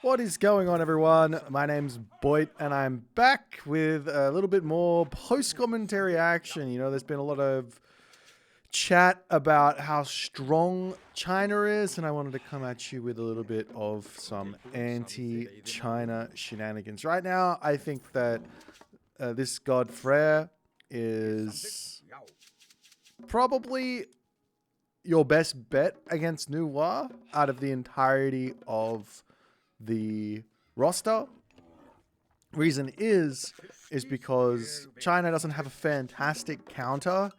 What is going on, everyone? My name's Boit, and I'm back with a little bit more post-commentary action. You know, there's been a lot of chat about how strong China is, and I wanted to come at you with a little bit of some anti-China shenanigans. Right now, I think that this god Freyr is probably your best bet against Noir out of the entirety of the roster. Reason is because China doesn't have a fantastic counter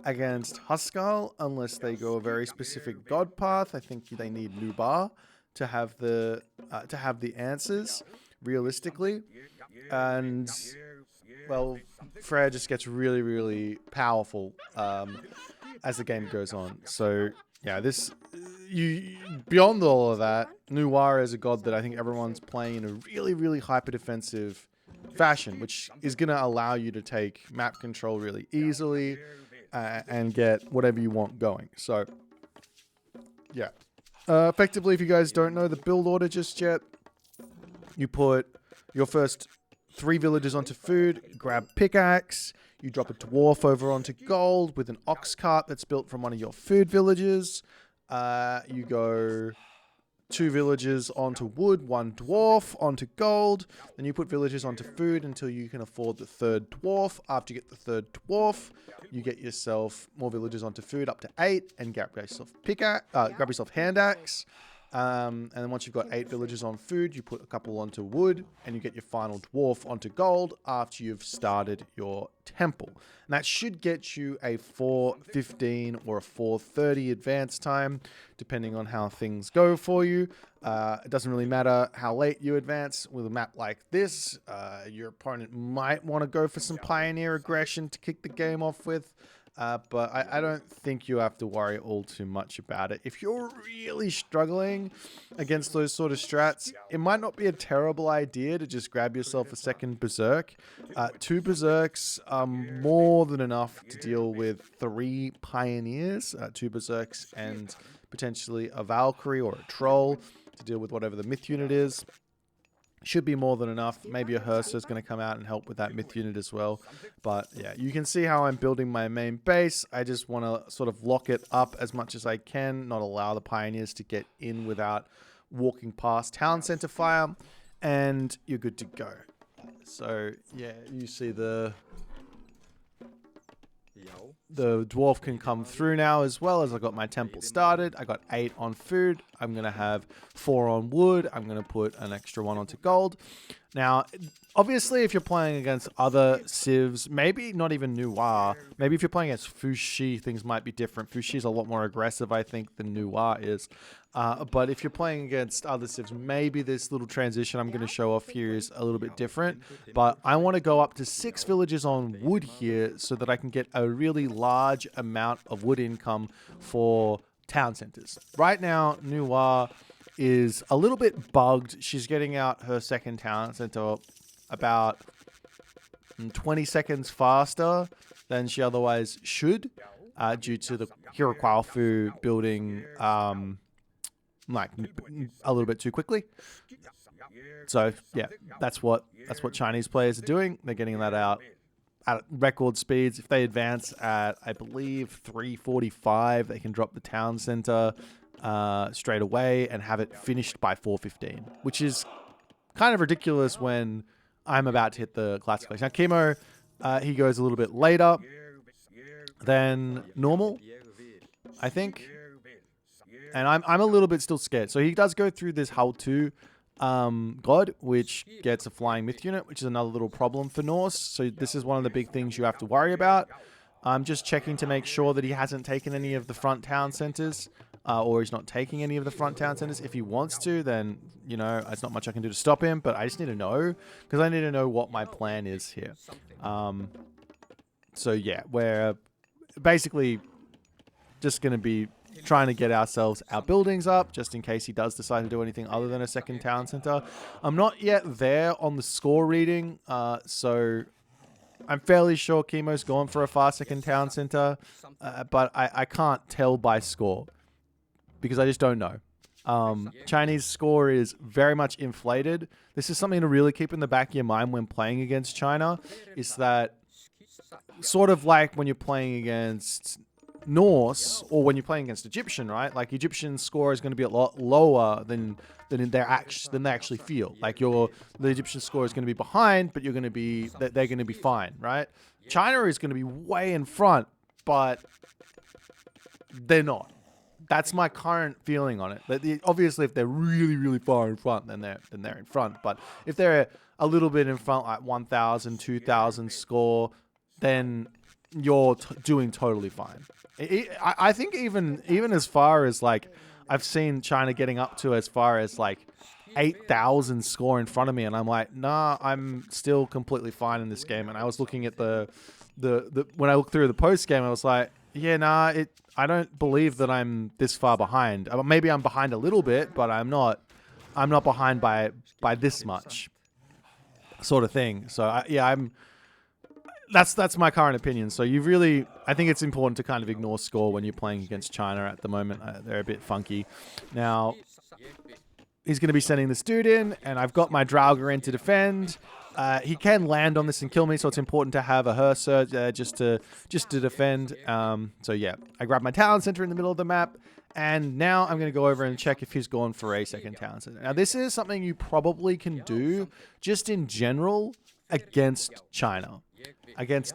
against Huskal unless they go a very specific god path. I think they need Nubar to have the answers realistically, and well, Freyr just gets really, really powerful as the game goes on. So yeah, beyond all of that, Nuar is a god that I think everyone's playing in a really, really hyper defensive fashion, which is going to allow you to take map control really easily and get whatever you want going. So yeah, effectively, if you guys don't know the build order just yet, you put your first 3 villagers onto food, grab pickaxe, you drop a dwarf over onto gold with an ox cart that's built from one of your food villages. You go 2 villagers onto wood, 1 dwarf onto gold. Then you put villagers onto food until you can afford the 3rd dwarf. After you get the 3rd dwarf, you get yourself more villagers onto food up to 8 and grab yourself hand axe. And then once you've got 8 villagers on food, you put a couple onto wood and you get your final dwarf onto gold after you've started your temple. And that should get you a 4:15 or a 4:30 advance time, depending on how things go for you. It doesn't really matter how late you advance with a map like this. Your opponent might want to go for some pioneer aggression to kick the game off with. But I don't think you have to worry all too much about it. If you're really struggling against those sort of strats, it might not be a terrible idea to just grab yourself a 2nd Berserk. 2 Berserks are more than enough to deal with 3 Pioneers, 2 Berserks and potentially a Valkyrie or a Troll to deal with whatever the myth unit is. Should be more than enough. Maybe a Hursa is going to come out and help with that myth unit as well. But yeah, you can see how I'm building my main base. I just want to sort of lock it up as much as I can, not allow the Pioneers to get in without walking past Town Center Fire, and you're good to go. So yeah, you see the dwarf can come through now as well, as I got my temple started. I got 8 on food. I'm going to have 4 on wood. I'm going to put an extra 1 onto gold. Now, obviously, if you're playing against other civs, maybe not even Noir, maybe if you're playing against Fushi, things might be different. Fushi is a lot more aggressive, I think, than Noir is. But if you're playing against other civs, maybe this little transition I'm going to show off here is a little bit different. But I want to go up to 6 villages on wood here so that I can get a really large amount of wood income for town centers. Right now, Noir is a little bit bugged. She's getting out her 2nd town center about 20 seconds faster than she otherwise should, due to the Hirokwafu building like a little bit too quickly. So yeah, that's what Chinese players are doing. They're getting that out at record speeds. If they advance at, I believe, 3:45, they can drop the town center straight away and have it finished by 4:15, which is kind of ridiculous when I'm about to hit the classic place. Now, Chemo, he goes a little bit later than normal, I think. And I'm a little bit still scared. So he does go through this Hull 2 god, which gets a flying myth unit, which is another little problem for Norse. So this is one of the big things you have to worry about. I'm just checking to make sure that he hasn't taken any of the front town centers, or he's not taking any of the front town centers. If he wants to, then, you know, there's not much I can do to stop him, but I just need to know, because I need to know what my plan is here. So yeah, we're basically just going to be trying to get ourselves our buildings up just in case he does decide to do anything other than a 2nd town center. I'm not yet there on the score reading, so I'm fairly sure Chemo's gone for a far 2nd town center, but I can't tell by score because I just don't know. Chinese score is very much inflated. This is something to really keep in the back of your mind when playing against China, is that sort of like when you're playing against Norse or when you're playing against Egyptian, right? Like Egyptian score is going to be a lot lower than they actually feel. Like the Egyptian score is going to be behind, but they're going to be fine, right? China is going to be way in front, but they're not. That's my current feeling on it. Obviously, if they're really, really far in front, then they're in front. But if they're a little bit in front, like 1,000, 2,000 score, then you're doing totally fine. I think even as far as like, I've seen China getting up to as far as like 8,000 score in front of me, and I'm like, nah, I'm still completely fine in this game. And I was looking at the when I looked through the post game, I was like, yeah, nah, I don't believe that I'm this far behind. Maybe I'm behind a little bit, but I'm not behind by this much, sort of thing. So that's my current opinion. So I think it's important to kind of ignore score when you're playing against China at the moment. They're a bit funky. Now, he's going to be sending this dude in, and I've got my Draugr in to defend. He can land on this and kill me, so it's important to have a Herser just to defend. So yeah, I grab my talent center in the middle of the map, and now I'm going to go over and check if he's gone for a second talent center. Now, this is something you probably can do just in general against China.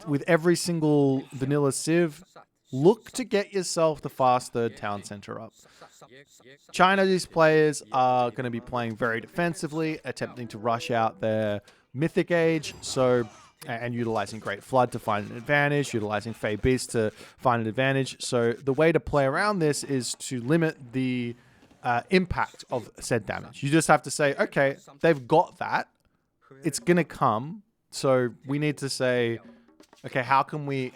With every single vanilla civ, look to get yourself the fast third town center up. China's players are going to be playing very defensively, attempting to rush out their Mythic Age, and utilizing Great Flood to find an advantage, utilizing Fey Beast to find an advantage. So the way to play around this is to limit the impact of said damage. You just have to say, okay, they've got that. It's going to come. So we need to say, okay, how can we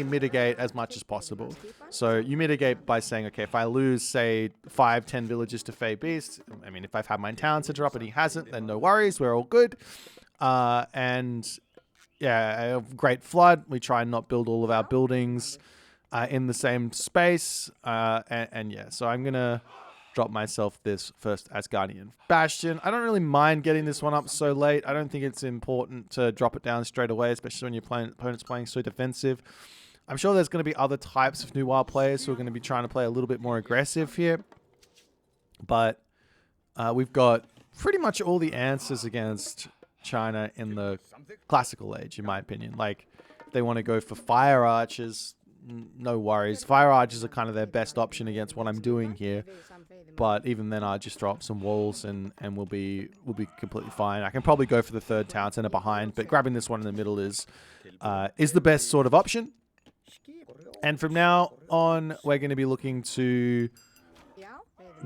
mitigate as much as possible? So you mitigate by saying, okay, if I lose, say, 5-10 villages to Fey Beast, I mean, if I've had my town center up and he hasn't, then no worries, we're all good. And yeah, Great Flood, we try and not build all of our buildings in the same space. And yeah, so I'm going to drop myself this first Asgardian Bastion. I don't really mind getting this one up so late. I don't think it's important to drop it down straight away, especially when your opponent's playing so defensive. I'm sure there's going to be other types of Noir players who are going to be trying to play a little bit more aggressive here. But we've got pretty much all the answers against China in the classical age, in my opinion. Like, if they want to go for fire archers, no worries. Fire archers are kind of their best option against what I'm doing here. But even then, I just drop some walls and we'll be completely fine. I can probably go for the third town center behind, but grabbing this one in the middle is the best sort of option. And from now on, we're going to be looking to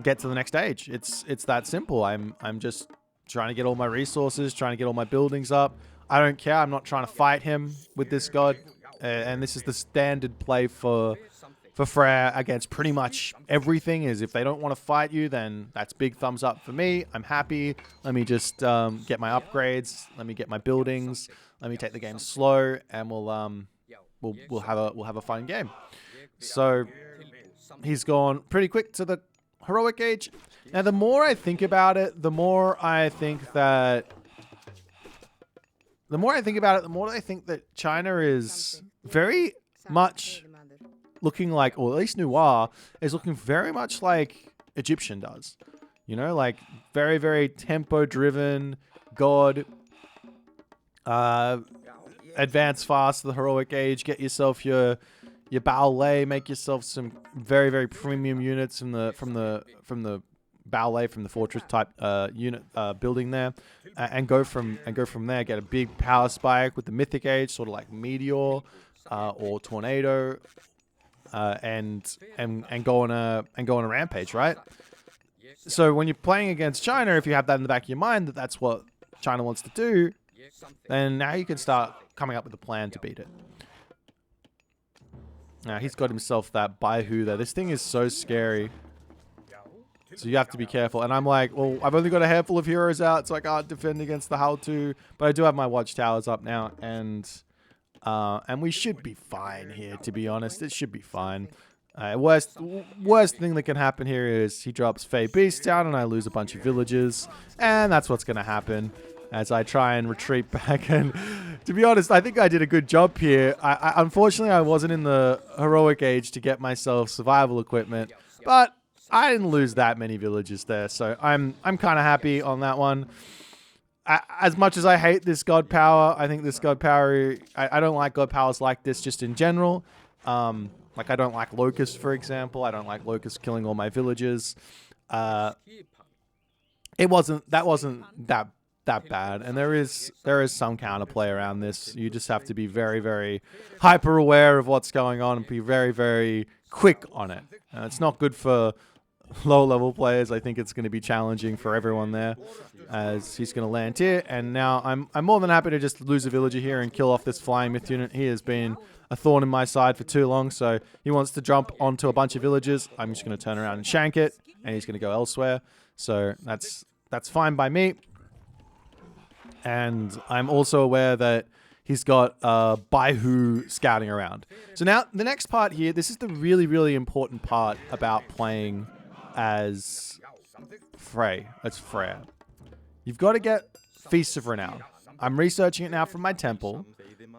get to the next stage. It's that simple. I'm just trying to get all my resources, trying to get all my buildings up. I don't care. I'm not trying to fight him with this god. And this is the standard play for Freyr against pretty much everything. Is if they don't want to fight you, then that's big thumbs up for me. I'm happy. Let me just get my upgrades. Let me get my buildings. Let me take the game slow, and we'll have a fun game. So he's gone pretty quick to the heroic age. Now, the more I think about it, the more I think that China is very much looking like, or at least Noir is looking very much like Egyptian does. You know, like very, very tempo-driven, god, advance fast to the heroic age, get yourself your ballet, make yourself some very, very premium units from the ballet, from the fortress type unit building there, and go from there. Get a big power spike with the Mythic Age, sort of like Meteor or Tornado, and go on a rampage, right? So when you're playing against China, if you have that in the back of your mind that that's what China wants to do, then now you can start coming up with a plan to beat it. Now he's got himself that Baihu there. This thing is so scary. So you have to be careful. And I'm like, well, I've only got a handful of heroes out, so I can't defend against the how-to. But I do have my watchtowers up now, and we should be fine here, to be honest. It should be fine. Worst thing that can happen here is he drops Fey Beast down and I lose a bunch of villagers. And that's what's going to happen as I try and retreat back. And to be honest, I think I did a good job here. Unfortunately, I wasn't in the heroic age to get myself survival equipment. But I didn't lose that many villagers there. So I'm kind of happy on that one. As much as I hate this god power, I think this god power... I don't like god powers like this just in general. Like, I don't like Locust, for example. I don't like Locust killing all my villagers. That wasn't that bad. And there is some counterplay around this. You just have to be very, very hyper aware of what's going on and be very, very quick on it. It's not good for low level players. I think it's going to be challenging for everyone there, as he's going to land here. And now I'm more than happy to just lose a villager here and kill off this flying myth unit. He has been a thorn in my side for too long, so he wants to jump onto a bunch of villagers. I'm just going to turn around and shank it, and he's going to go elsewhere. So that's fine by me. And I'm also aware that he's got Baihu scouting around. So now the next part here, this is the really, really important part about playing as Frey. It's Freyr. You've got to get Feast of Renown. I'm researching it now from my temple.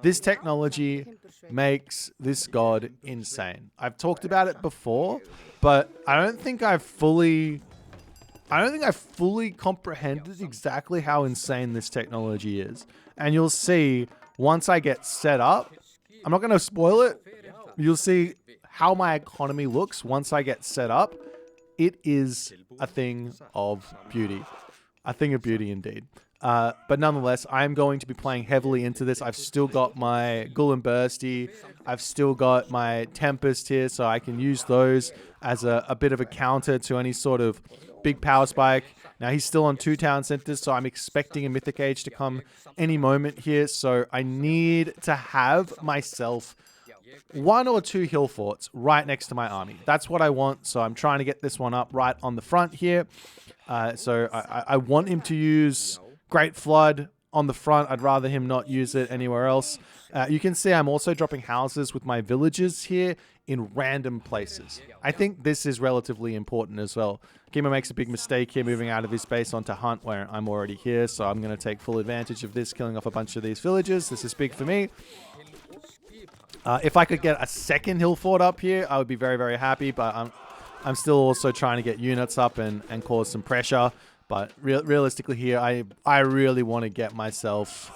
This technology makes this god insane. I've talked about it before, but I don't think I've fully comprehended exactly how insane this technology is. And you'll see once I get set up, I'm not going to spoil it. You'll see how my economy looks once I get set up. It is a thing of beauty. A thing of beauty indeed. But nonetheless, I'm going to be playing heavily into this. I've still got my Gul and Bursty. I've still got my Tempest here, so I can use those as a bit of a counter to any sort of big power spike. Now, he's still on 2 town centers, so I'm expecting a Mythic Age to come any moment here. So I need to have myself 1 or 2 hill forts right next to my army. That's what I want, so I'm trying to get this one up right on the front here. So I want him to use Great Flood on the front. I'd rather him not use it anywhere else. You can see I'm also dropping houses with my villages here in random places. I think this is relatively important as well. Kima makes a big mistake here moving out of his base onto Hunt where I'm already here, so I'm going to take full advantage of this, killing off a bunch of these villages. This is big for me. If I could get a second hill fort up here, I would be very, very happy, but I'm still also trying to get units up and cause some pressure. But realistically here, I really want to get myself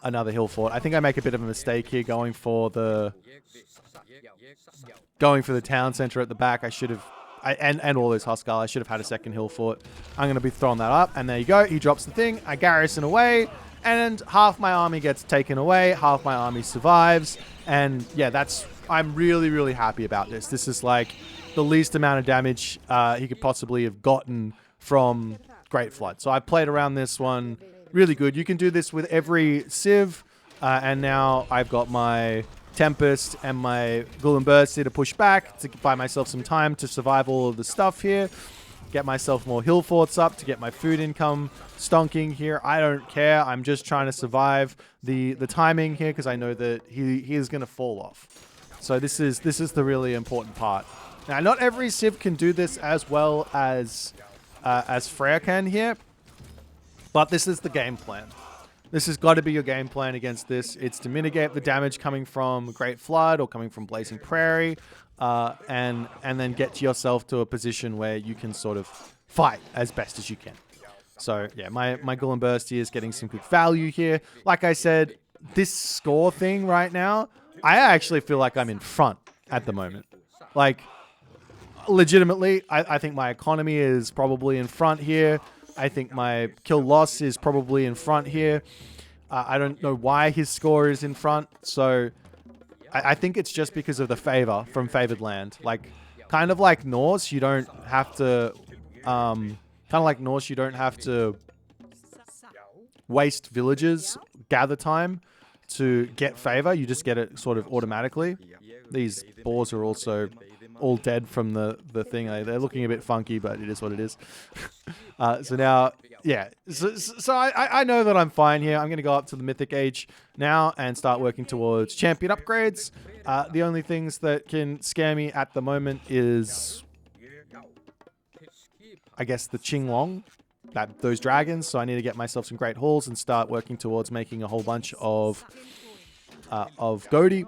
another hill fort. I think I make a bit of a mistake here going for the town center at the back. I should have, and all those Huskar, I should have had a second hill fort. I'm going to be throwing that up, and there you go. He drops the thing. I garrison away, and half my army gets taken away. Half my army survives, and yeah, I'm really, really happy about this. This is like the least amount of damage he could possibly have gotten from Great Flood. So I played around this one really good. You can do this with every Civ, and now I've got my Tempest and my Gul and Burst here to push back to buy myself some time to survive all of the stuff here. Get myself more hill forts up to get my food income stonking here. I don't care. I'm just trying to survive the timing here because I know that he is going to fall off. So this is the really important part. Now, not every Civ can do this as well as Freyr can here, but this is the game plan. This has got to be your game plan against this. It's to mitigate the damage coming from Great Flood or coming from Blazing Prairie, and then get yourself to a position where you can sort of fight as best as you can. So yeah, my Gul and Bursty is getting some good value here. Like I said, this score thing right now, I actually feel like I'm in front at the moment. Like, legitimately, I think my economy is probably in front here. I think my kill loss is probably in front here. I don't know why his score is in front. So I think it's just because of the favor from favored land. Like, kind of like Norse, you don't have to... waste villagers gather time to get favor. You just get it sort of automatically. These boars are also all dead from the thing. They're looking a bit funky, but it is what it is. So now, yeah. So I know that I'm fine here. I'm going to go up to the Mythic Age now and start working towards champion upgrades. The only things that can scare me at the moment is, I guess, the Qinglong, those dragons. So I need to get myself some great hauls and start working towards making a whole bunch of Godi.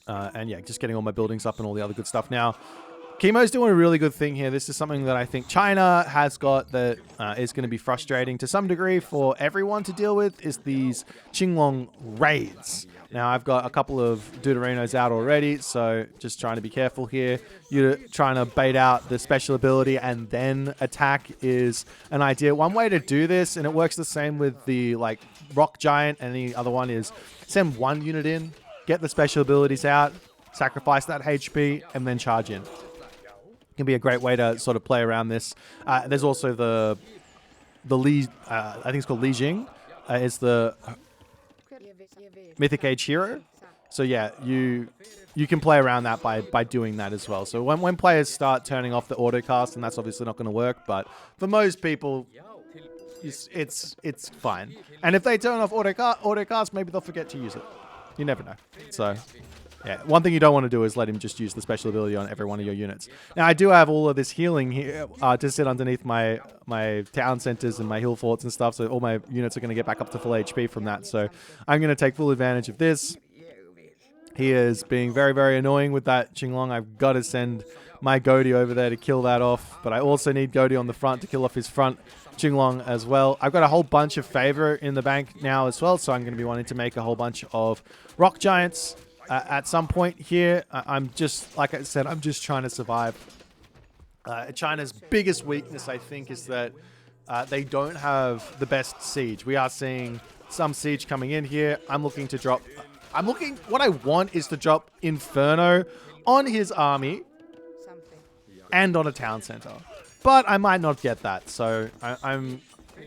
And yeah, just getting all my buildings up and all the other good stuff. Now, Chemo's doing a really good thing here. This is something that I think China has got that is going to be frustrating to some degree for everyone to deal with, is these Qinglong raids. Now, I've got a couple of Deuterinos out already, so just trying to be careful here. You're trying to bait out the special ability and then attack is an idea. One way to do this, and it works the same with the like Rock Giant, and the other one is send one unit in, get the special abilities out, sacrifice that HP, and then charge in. Can be a great way to sort of play around this. There's also the Li, I think it's called Li Jing, is the Mythic Age hero. So yeah, you can play around that by doing that as well. So when players start turning off the autocast, and that's obviously not going to work, but for most people, it's fine. And if they turn off autocast, maybe they'll forget to use it. You never know. So yeah, one thing you don't want to do is let him just use the special ability on every one of your units. Now, I do have all of this healing here to sit underneath my town centers and my hill forts and stuff, so all my units are going to get back up to full HP from that. So I'm going to take full advantage of this. He is being very, very annoying with that Qinglong. I've got to send my Godi over there to kill that off, but I also need Godi on the front to kill off his front Qinglong as well. I've got a whole bunch of favor in the bank now as well, so I'm going to be wanting to make a whole bunch of Rock Giants. At some point here, I'm just, like I said, I'm just trying to survive. China's biggest weakness, I think, is that they don't have the best siege. We are seeing some siege coming in here. What I want is to drop Inferno on his army and on a town center. But I might not get that, so I'm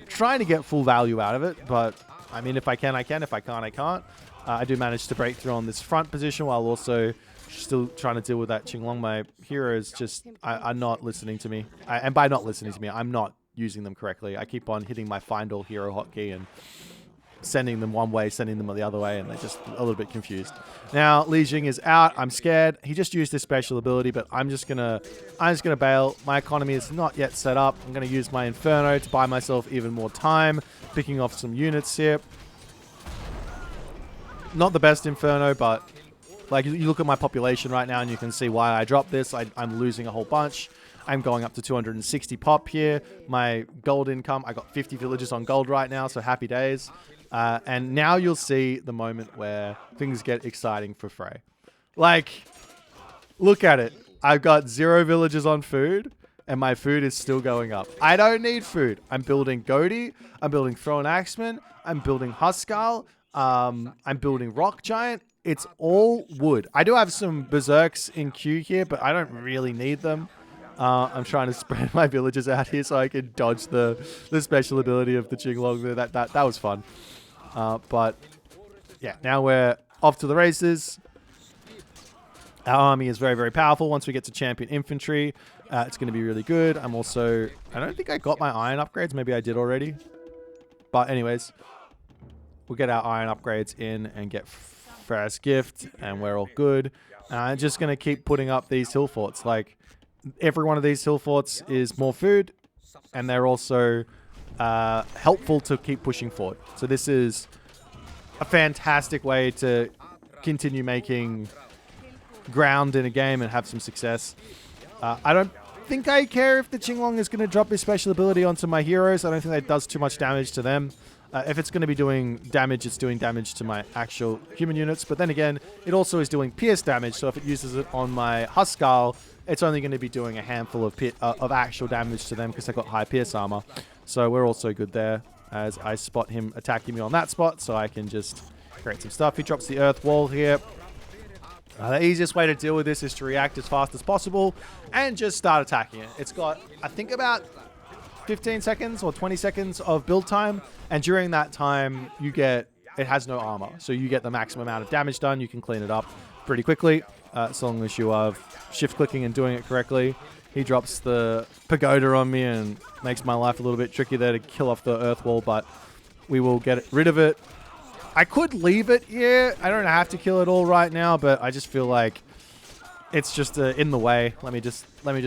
trying to get full value out of it. But, I mean, if I can, I can. If I can't, I can't. I do manage to break through on this front position while also still trying to deal with that Qinglong. My heroes just are not listening to me. And by not listening to me, I'm not using them correctly. I keep on hitting my find all hero hotkey and sending them one way, sending them the other way, and they're just a little bit confused. Now, Li Jing is out. I'm scared. He just used his special ability, but I'm just gonna bail. My economy is not yet set up. I'm gonna use my Inferno to buy myself even more time, picking off some units here. Not the best Inferno, but like you look at my population right now and you can see why I dropped this. I'm losing a whole bunch. I'm going up to 260 pop here. My gold income, I got 50 villages on gold right now, so happy days. And now you'll see the moment where things get exciting for Frey. Like, look at it. I've got 0 villages on food, and my food is still going up. I don't need food. I'm building Godi. I'm building Thrown Axeman. I'm building Huskal. I'm building Rock Giant. It's all wood. I do have some Berserks in queue here, but I don't really need them. I'm trying to spread my villages out here so I can dodge the special ability of the Qinglong. That was fun. But yeah, now we're off to the races. Our army is very, very powerful. Once we get to champion infantry, it's going to be really good. I don't think I got my iron upgrades. Maybe I did already. But anyways, we'll get our iron upgrades in and get first gift, and we're all good. I'm just going to keep putting up these hill forts. Like, every one of these hill forts is more food, and they're also helpful to keep pushing forward. So this is a fantastic way to continue making ground in a game and have some success. I don't think I care if the Qinglong is going to drop his special ability onto my heroes. I don't think that does too much damage to them. If it's going to be doing damage, it's doing damage to my actual human units. But then again, it also is doing pierce damage. So if it uses it on my Huskal, it's only going to be doing a handful of actual damage to them because they've got high pierce armor. So we're also good there as I spot him attacking me on that spot. So I can just create some stuff. He drops the earth wall here. The easiest way to deal with this is to react as fast as possible and just start attacking it. It's got, I think, about 15 seconds or 20 seconds of build time. And during that time, it has no armor. So you get the maximum amount of damage done. You can clean it up. pretty quickly, as long as you are shift clicking and doing it correctly. He drops the pagoda on me and makes my life a little bit tricky there to kill off the earth wall, but we will get rid of it. I could leave it here. I don't have to kill it all right now, but I just feel like it's just in the way. Let me just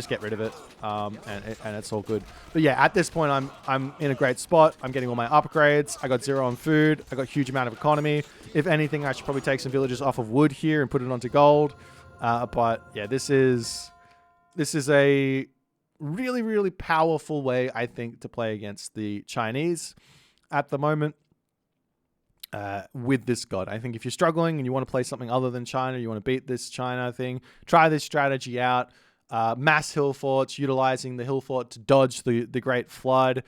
get rid of it, and it's all good. But yeah, at this point, I'm in a great spot. I'm getting all my upgrades. I got 0 on food. I got a huge amount of economy. If anything, I should probably take some villages off of wood here and put it onto gold. But yeah, this is a really, really powerful way, I think, to play against the Chinese at the moment. With this god, I think if you're struggling and you want to play something other than China, you want to beat this China thing, try this strategy out. Mass hill forts, utilizing the hill fort to dodge the Great Flood,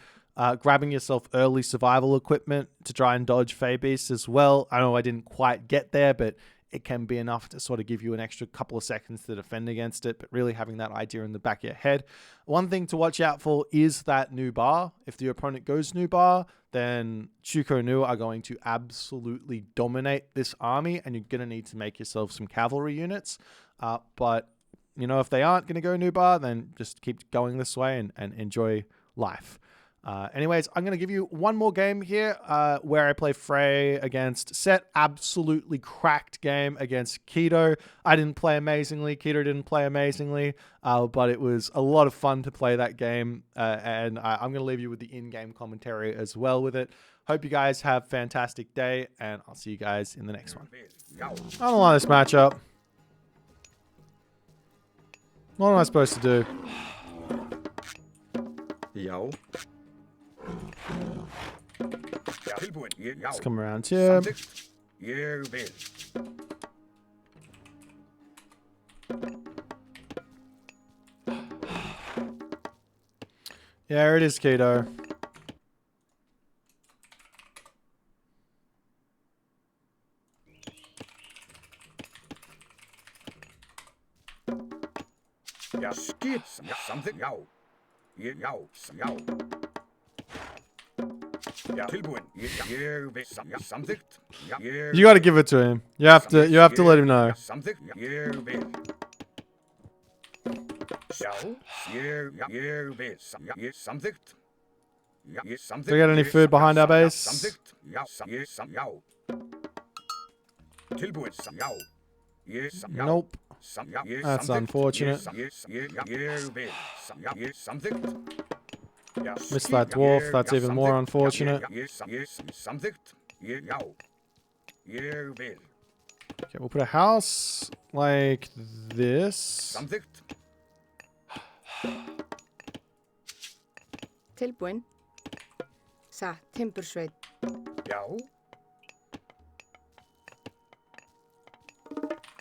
grabbing yourself early survival equipment to try and dodge Fey Beasts as well. I know I didn't quite get there, but it can be enough to sort of give you an extra couple of seconds to defend against it, but really having that idea in the back of your head. One thing to watch out for is that new bar. If the opponent goes new bar, then Chuko Nu are going to absolutely dominate this army, and you're going to need to make yourself some cavalry units. But, you know, if they aren't going to go new bar, then just keep going this way and enjoy life. Anyways, I'm going to give you one more game here where I play Frey against Set. Absolutely cracked game against Kido. I didn't play amazingly. Kido didn't play amazingly, but it was a lot of fun to play that game. And I'm going to leave you with the in-game commentary as well with it. Hope you guys have a fantastic day, and I'll see you guys in the next one. I don't like this matchup. What am I supposed to do? Yo. Let's come around here. Yeah, it is Kido. Skip something yo. Yo. You got to give it to him. You have to let him know. Do we got any food behind our base? Nope. That's unfortunate. Missed that dwarf. That's even more unfortunate. Okay, we'll put a house like this. Tilbúin. Satt, timbursveit. Já.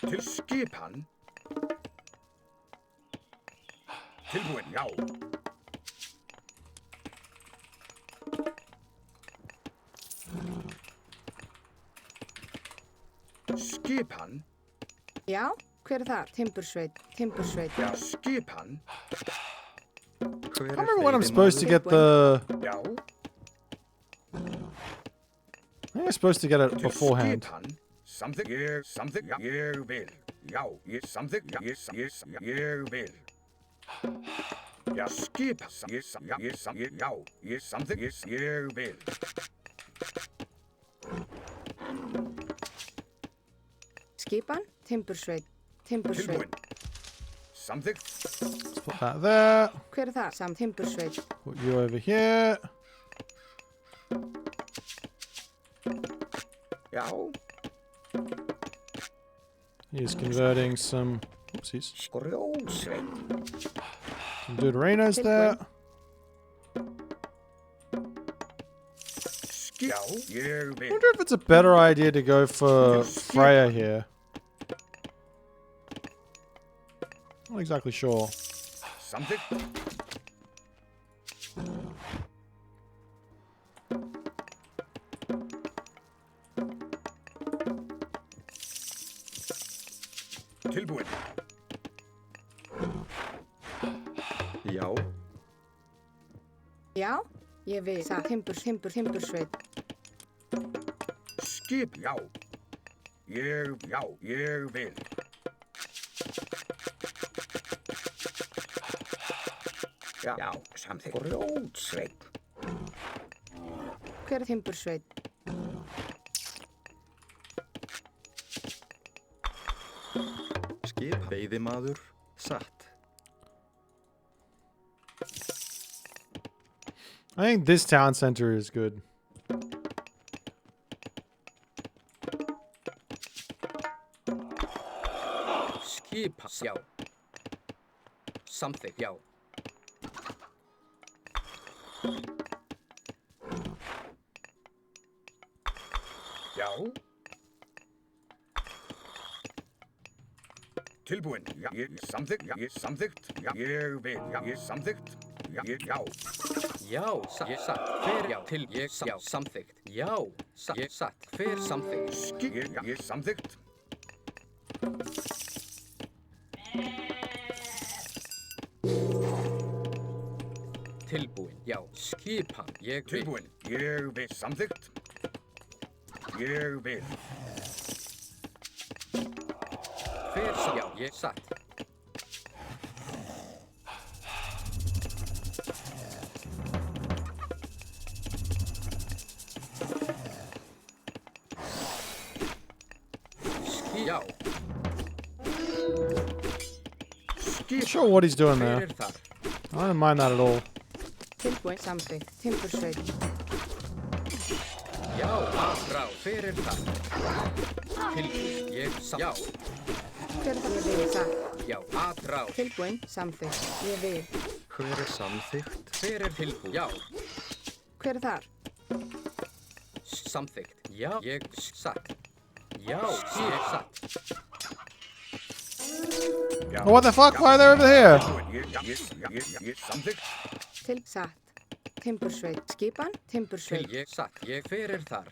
Til skipan. Tilbúin, já. Skipan. Já, hver þar? Timbursveit. Já, skipan. I don't remember when I'm supposed to get the... Já. I think I'm supposed to get it beforehand. Something here will. Já, something here will. Já, skip. Já, something here will. Skipan, timbursveit. Tilbúin. Something. Let's put that there. Hver þar? Sam timbursveit. Put you over here. Já. He's converting some... Oopsies. Skrjósveit. Some Deuterinos there. Já, here I will. wonder if it's a better idea to go for Freyr here. Not exactly sure. Something. Tilbúin. Já. Já, ég vil. Satt, timbursveit. Skip, já. ég vil. Já, samþykkt. Grjótsveinn. Hver er timbursveit? Skip, veiðimaður, satt. I think this town center is good. Skipa, já. Samþykkt, já. Já. Tilbúin. Já, samþykkt. Já, samþykkt. Já, ég vil. Já, samþykkt. Já, já. Já, ég satt. Hver, já, til, ég, já, samþykkt. Já, ég satt. Hver samþykkt? Ég samþykkt. Tilbúin, já. Skipan, ég vil. Tilbúin. Ég vil. Samþykkt. Ég vil. Hver, já, ég satt. Já. Not sure what he's doing Hver there. er þar? I don't mind that at all. Tilbúin, samþykkt. Timbursveit. Já, aðrá, hver er þar? Tilbúin, ég satt. Já, Hver er það? Ég vil, satt. já, aðrá. Tilbúin, samþykkt. Ég vil. Hver er samþykkt? Hver er tilbúin? Já, Hver er þar? samþykkt. Já, ég satt. Já, ég satt. Oh, what the fuck? Why are they over here? Ég samþykkt. Til, satt. Timbursveit. Skipan, Til timbursveit. ég satt. Ég, hver er þar?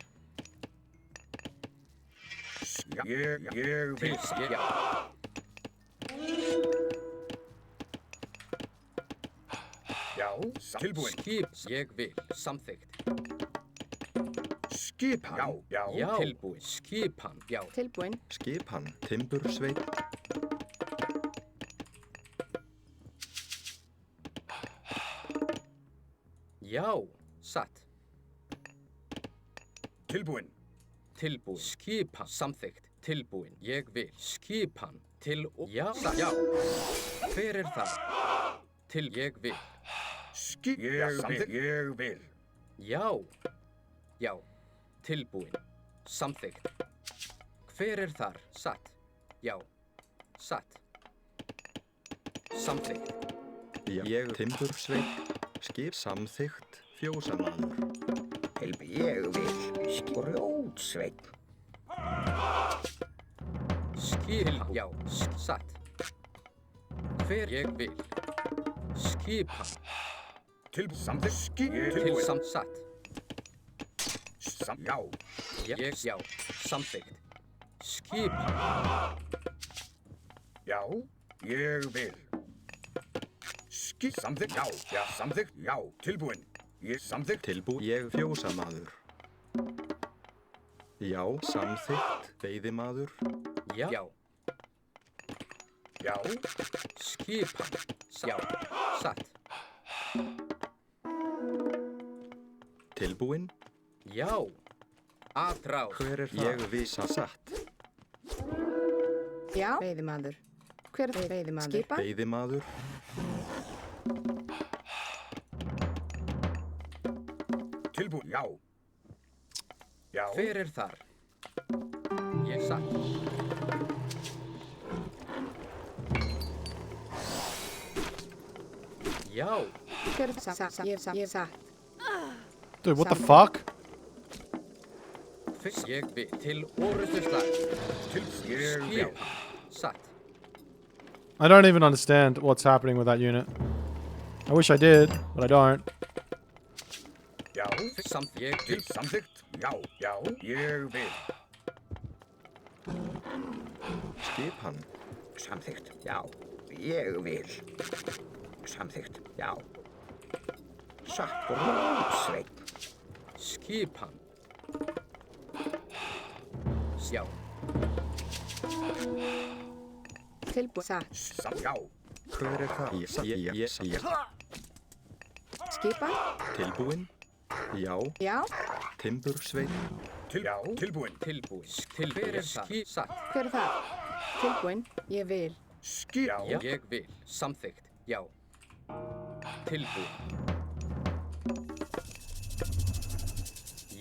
Ég Til, vil. já. Já, tilbúin. Skip, ég vil. Samþykkt. Skipan. Já, já. Já, tilbúin. Skipan, já. Tilbúin, Skipan, timbursveit. Já, satt. Tilbúin. Tilbúin. Skipan, samþykkt. Tilbúin. Ég vil. Skipan. Til og... Já, satt. Já. Hver er þar? Til ég vil. Ég vil. Já. Já. Tilbúin. Samþykkt. Hver er þar? Satt. Já. Satt. Samþykkt. Ég, timbursveit. Skip, samþykkt, fjósamaður. Ég vil. Grjótsveinn. Skil, já. Satt. Hver ég vil. Skipan. Samþykkt. Til Tilbúin. satt. Já. Ég, já. Samþykkt. Skipan. Já. Ég vil. Samþykkt. Já. Já, samþykkt. Já. Tilbúin. Ég samþykkt. Ég, fjósamaður. Já, samþykkt, veiðimaður. Já. Já. Já. Skipan. Já. Satt. Tilbúin. Já. Aðrá. Hver er það? Ég vísa satt. já. Veiðimaður. Hver er veiðimaður? Skipan, Veiðimaður. Tilbúin. Já. Já. Hver er þar? Ég satt. Já. hver er satt? Ég satt. Dude, what the fuck? Fyrst ég vil til orrustuslag. Ég vil. Skip. Satt. I don't even understand what's happening with that unit. I wish I did, but I don't. Já. Samt ég vil. Samþykkt. Já. Já. Ég vil. Skipan. Samþykkt. Já. Ég vil. Samþykkt. Já. Satt. Grjótsveinn. Skipan. Já. Tilbúin. Satt. Já. Hver er það? Já. Skipan. Tilbúin. Já. Já. Timbursveit. Já. Tilbúin. Tilbúin. Hver er það? Satt. Hver er það? Tilbúin. Ég vil. Já. Ég vil. Samþykkt. Já. Tilbúin.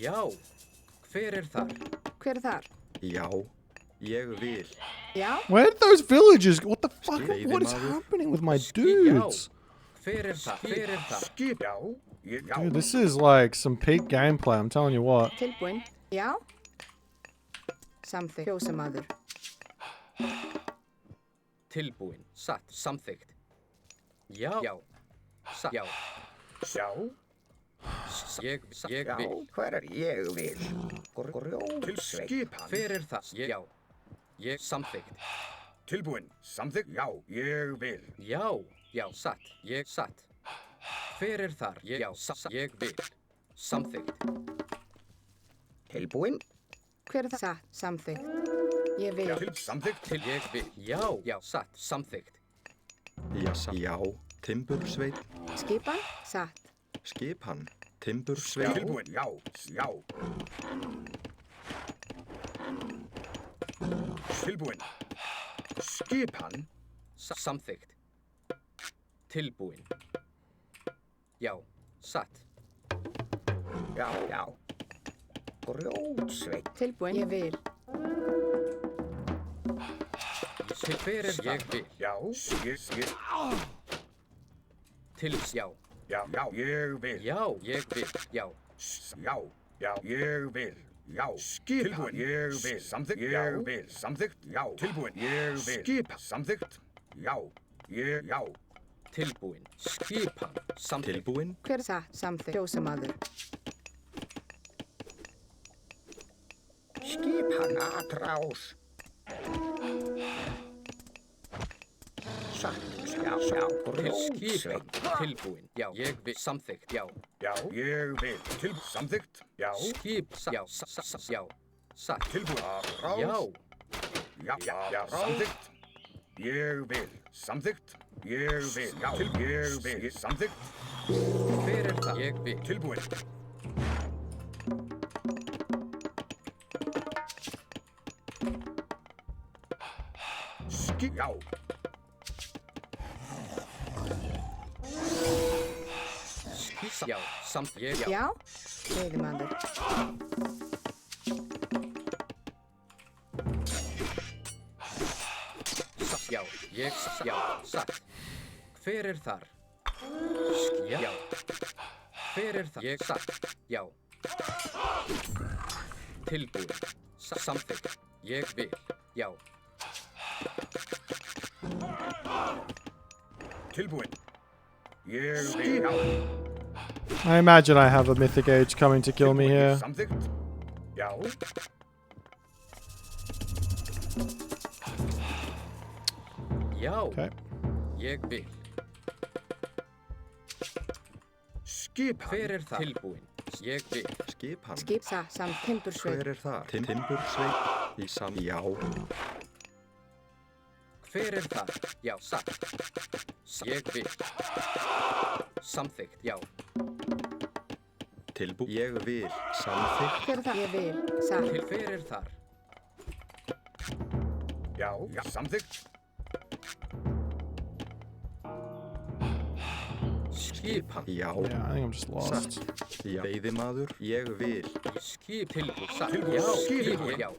Já. Hver er þar? Hver er þar? Já. Ég vil. Já. Where did those villagers? What the fuck? Skip. What is Mother. happening with my dudes? Hver er það? Hver er það? Já. Já. Dude, this is like some peak gameplay. I'm telling you what. Tilbúin. Já. Samþykkt. Kjósamaður. Tilbúin. Satt. Samþykkt. Já. Já. Satt. Já. Já. Ég vil. Hver er ég vil? Til skipan. Hver er það? Já. Ég samþykkt. Tilbúin. Samþykkt. Já. Ég vil. Já. Já. Satt. Ég satt. Hver er þar? Já. Ég vil. Samþykkt. Tilbúin. Hver er það? Satt. Samþykkt. Ég vil. Til samþykkt. Til ég vil. Já. Já. Satt. Samþykkt. Já. Timbursveit. Skipan. Satt. Skipan. Timbursveit. Tilbúin. Já. Já. Tilbúin. Skipan. Samþykkt. Tilbúin. Já. Satt. Já. Já. Grjótsveit. Tilbúin. Ég vil. Til hver er ég vil. Já. Ég. Til já. Já. Já. Ég vil. Já. Ég vil. Já. Já. Já. Ég vil. Já. Tilbúin. Ég vil. Samþykkt. Ég vil. Samþykkt. Já. Tilbúin. Ég vil. Skip. Samþykkt. Já. Ég. Já. Tilbúin. Skipan. Samþykkt. Tilbúin. Hver er það? Samþykkt. Kjósamaður. Skipan atrás. Satt. Já. Já. Til skipan. Tilbúin. Já. Ég vil. Samþykkt. Já. Já. Ég vil. Til samþykkt. Já. Skip. Já. Já. Satt. Tilbúin. Já. Já. Já. Samþykkt. Ég vil. Samþykkt. Ég vil. Já. Ég vil. Samþykkt. Hver er það? Ég vil. Tilbúin. Já. Skip. Já. Samþykkt. Já. Já. Veiðimaður. Satt. Já. Ég. Já. Satt. Hver er þar? Já. Hver er það? Ég satt. Já. Tilbúin. Samþykkt. Ég vil. Já. Tilbúin. Ég vil. Já. I imagine I have a mythic age coming to kill me here. Samþykkt. Já. Já. Okay. Ég vil. Skipan. Hver er það? Tilbúin. Ég vil. Skipan. Skip. Samt. Timbursveit. Hver er það? Timbursveit. Í sam. Já. Hver er það? Já. Satt. Ég vil. Samþykkt. Já. Ég vil. Samþykkt. Hver er það? Ég vil. Satt. Til hver er þar? Já. Já. Samþykkt. Skipan. Já. Yeah, I think I'm just lost. Satt. Já. Veiðimaður. Ég vil. Skip. Tilbúin. Satt. Tilbúin. Já. Skip. Skip. Já.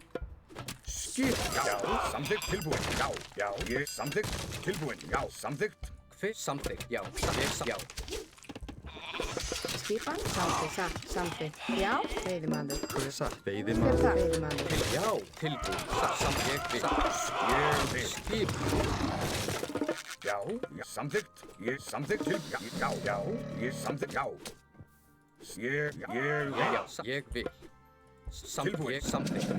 Skip. Já. Samþykkt. Tilbúin. Já. Já. Ég. Samþykkt. Tilbúin. Já. Samþykkt. Hver? Samþykkt. Já. Ég. Já. Skipan. Samþykkt. Satt. Samþykkt. Já. Veiðimaður. Satt. Hver er Veiðimaður. það? Veiðimaður. Já. Tilbúin. Satt. Ég vil. Ég vil. Skip. Já. Já. Samþykkt. Ég. Samþykkt. Til. Já. Já. Já. Ég. Samþykkt. Já. Ég. Ég vil. Já. Ég vil. Tilbúin. Ég samþykkt.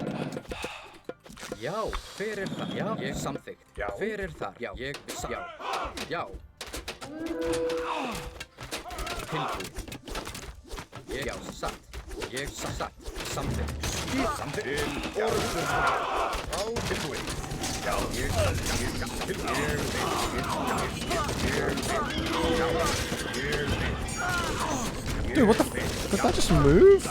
Já. Hver er það? Já. Ég samþykkt. Já. Hver er það? Já. Ég vil. Já. Já. Tilbúin. Ég. Já. Satt. Ég. Satt. Samþykkt. Samþykkt. Til. Já. tilbúin. Já, ég tilbúin. Dude, what the f? Did that just move?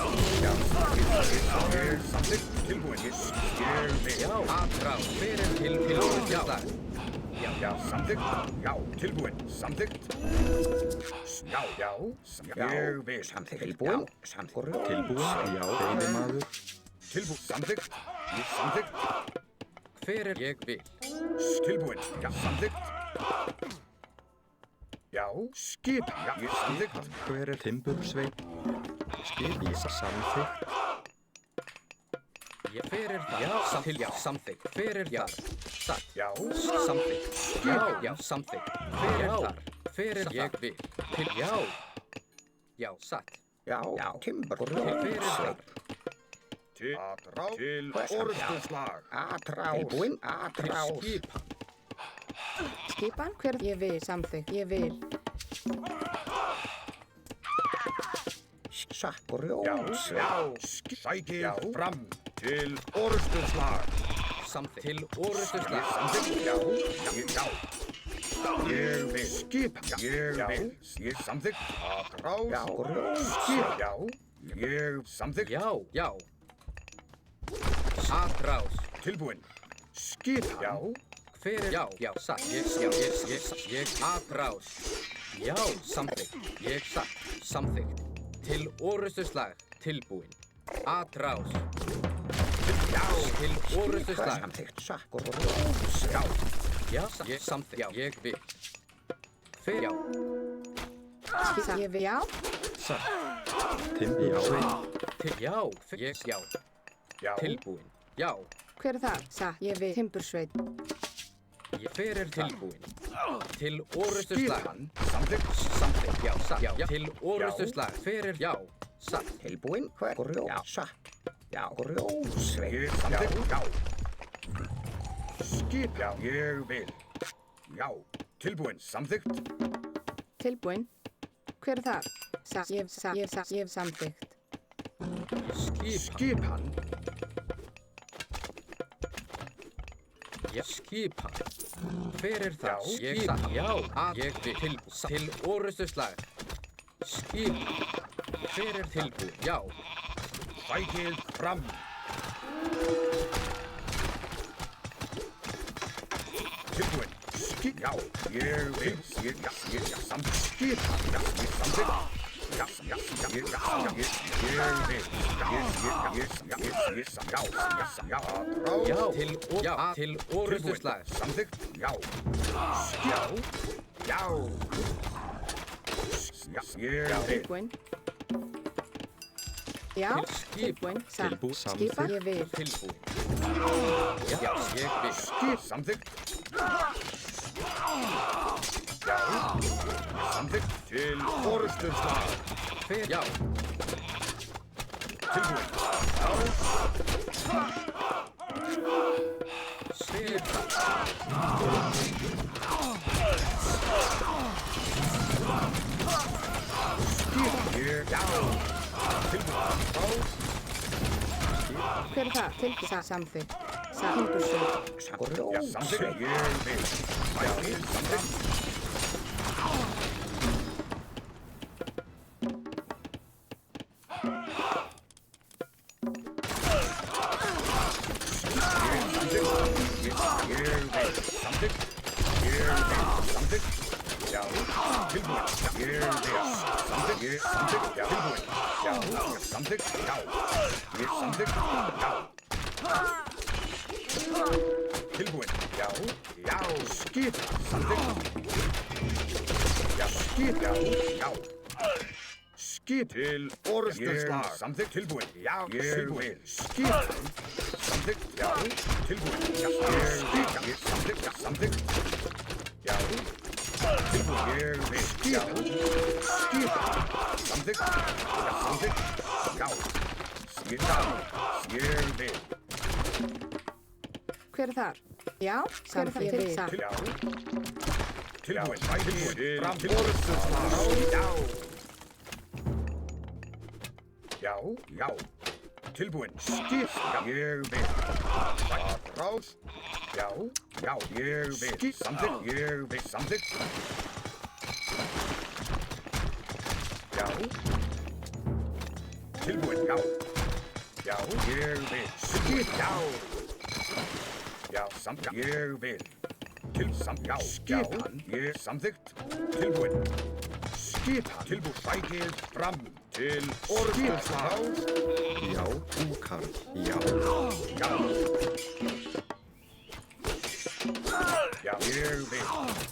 Já, aðráð, hver til já. Já, samþykkt. Já, tilbúin. Samþykkt. Já, ég vil. Tilbúin. Tilbúin. Já, veiðimaður. Tilbúin. Samþykkt. Ég samþykkt. Hver ég vil. Tilbúin. Já, samþykkt. Já, skip. Já, ég samþykkt. Hver timbursveit? Skip í samþykkt. Hver það? Já, til já, samþykkt. Hver þar? Satt. Já, Samþykkt. Já, samþykkt. Hver þar? Hver ég vil. Til já. Já, satt. já, Hver þar? til orðstuslag. Tilbúin. Til skipan. Skipan? Hver? Ég vil. Samþykkt. Ég vil. Já, sækið fram til orðstuslag. Samþykkt. Til orðstuslag. Samþykkt. Já. Ég vil. Skip. Ég vil. Ég samþykkt. Atrás. Skip. Já. Ég samþykkt. Já. Aðráð. Tilbúin. Skip. Já. Hver já, satt. Ég aðráð. Já, samþykkt. Ég satt. Samþykkt. Til orðstuslag. Tilbúin. Aðráð. Til orðstuslag. Já, ég samþykkt. Já, ég vil. Hver já. Skipan? Ég vil. Já. Timbursveit. Til já. Ég já. Já. Tilbúin. Já. Hver þar? Satt. Ég vil. Timbursveit. Hver tilbúin? Til orðstuslag. Samþykkt. Samþykkt. Já, satt. Já. Til orðstuslag. Hver já. Satt. Tilbúin, satt. Já, Ég samþykkt. Já. Skip. Já. Ég vil. Já. Tilbúin. Samþykkt. Tilbúin. Hver þar? Satt. Ég samþykkt. Skipan. Skipan. Hver það? Já. Ég satt. Já. Ég vil. Til orðstuslag. Skipan. Hver tilbúin? Já. Sækið fram. Tilbúin. Skip. Já. Ég vil. Ég samþykkt. Skipan. Já. Ég samþykkt. Já. Ég vil. Já. Til orðstuslag. Samþykkt. Já. Já. Ég vil. Tilbúin. Já. Tilbúin. Satt. Tilbúin. Skipan? Ég vil. Tilbúin. Já. Ég vil. Skip. Samþykkt. Já. Samþykkt til orðstuslag. Hver já. Tilbúin. Hver það? Skip. Já. Tilbúin. Hver þar? Satt. Samþykkt. Satt. Timbursveit. Já. Samþykkt. Ég vil. Já. Samþykkt. Tilbúin. Já. Skip. Samþykkt. Já. Skip. Já. Skip til orðstuslag. Samþykkt. Tilbúin. Já. Ég vil. Skip. Samþykkt. Já. Tilbúin. Já. Ég samþykkt. Samþykkt. Já. Tilbúin. Ég vil. Skip. Samþykkt. Já. Samþykkt. Já. Ég vil. Hver þar? Já. Samþykkt. Ég vil. Satt. Já. Tilbúin. Fram til orðstuslag. Já. tilbúin. Skip, ég vil. Rás, já, ég vil. Samþykkt, ég vil. Samþykkt. Já. Tilbúin, já. Já, ég vil. Skip, já. Já, samþykkt, ég vil. Já, skipan, ég samþykkt. Tilbúin. Skipan, tilbúin. Sækið fram til orðuslag. Já, búkarl. Já. Já. Já, ég vil.